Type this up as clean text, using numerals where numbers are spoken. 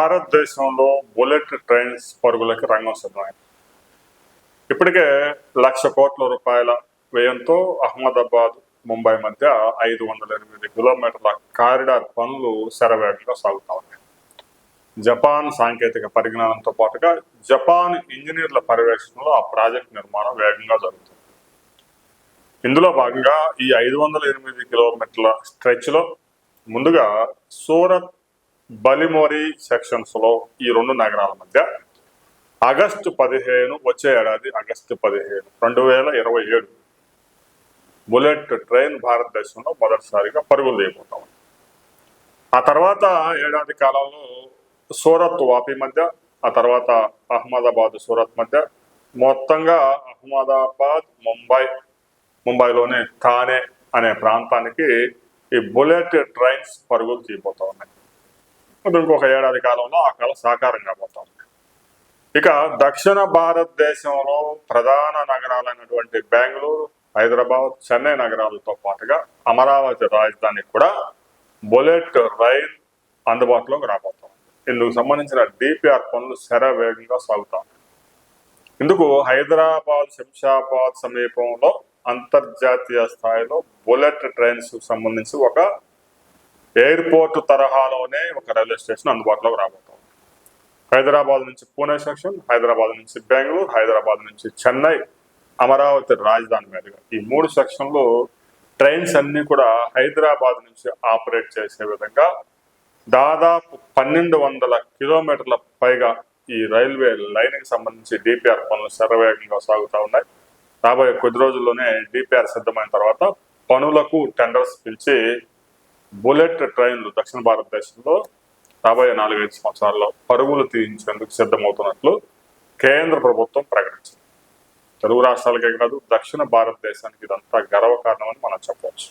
భారతదేశంలో bullet trains పరుగులకి రంగం సిద్ధమైంది. ఇప్పటికే 1,00,000 కోట్ల రూపాయల వ్యయంతో అహ్మదాబాద్ ముంబై మధ్య 508 కిలోమీటర్ల కారిడార్ పనులు శరవేగంగా సాగుతా ఉన్నాయి. జపాన్ సాంకేతిక పరిజ్ఞానంతో పాటుగా జపాన్ ఇంజనీర్ల పర్యవేక్షణలో ఆ ప్రాజెక్ట్ నిర్మాణం వేగంగా జరుగుతుంది. ఇందులో భాగంగా ఈ 508 కిలోమీటర్ల స్ట్రెచ్ లో ముందుగా సూరత్ బలిమోరి సెక్షన్స్ లో ఈ రెండు నగరాల మధ్య ఆగస్టు 15 వచ్చే ఏడాది ఆగస్టు 15, 2027 బుల్లెట్ ట్రైన్ భారతదేశంలో మొదటిసారిగా పరుగులు చేయబోతాం. ఆ తర్వాత ఏడాది కాలంలో సూరత్ వాపి మధ్య, ఆ తర్వాత అహ్మదాబాద్ సూరత్ మధ్య, మొత్తంగా అహ్మదాబాద్ ముంబైలోని థానే అనే ప్రాంతానికి ఈ బుల్లెట్ ట్రైన్స్ పరుగులు తీయబోతా ఉన్నాయి. ఇంకొక ఏడాది కాలంలో ఆ కళ సాకారం కాబోతా ఉంది. ఇక దక్షిణ భారతదేశంలో ప్రధాన నగరాలైనటువంటి బెంగళూరు, హైదరాబాద్, చెన్నై నగరాలతో పాటుగా అమరావతి రాజధానికి కూడా బుల్లెట్ రైల్ అందుబాటులోకి రాబోతాం. ఇందుకు సంబంధించిన డిపిఆర్ పనులు శరవేగంగా సాగుతాయి. ఇందుకు హైదరాబాద్ శంషాబాద్ సమీపంలో అంతర్జాతీయ స్థాయిలో బుల్లెట్ ట్రైన్స్ సంబంధించి ఒక ఎయిర్పోర్ట్ తరహాలోనే ఒక రైల్వే స్టేషన్ అందుబాటులోకి రాబోతాం. హైదరాబాద్ నుంచి పూణే సెక్షన్, హైదరాబాద్ నుంచి బెంగళూరు, హైదరాబాద్ నుంచి చెన్నై, అమరావతి రాజధాని మీదుగా ఈ 3 సెక్షన్లు ట్రైన్స్ అన్ని కూడా హైదరాబాద్ నుంచి ఆపరేట్ చేసే విధంగా దాదాపు 1,200 కిలోమీటర్ల పైగా ఈ రైల్వే లైన్ కి సంబంధించి డిపిఆర్ పనులు శరవేగంగా సాగుతూ ఉన్నాయి. రాబోయే కొద్ది రోజుల్లోనే డిపిఆర్ సిద్ధమైన తర్వాత పనులకు టెండర్స్ పిలిచి బుల్లెట్ ట్రైన్లు దక్షిణ భారతదేశంలో రాబోయే 4-5 సంవత్సరాల్లో పరుగులు తీయించేందుకు సిద్ధమవుతున్నట్లు కేంద్ర ప్రభుత్వం ప్రకటించింది. తెలుగు రాష్ట్రాలకే కాదు, దక్షిణ భారతదేశానికి ఇదంతా గర్వకారణమని మనం చెప్పవచ్చు.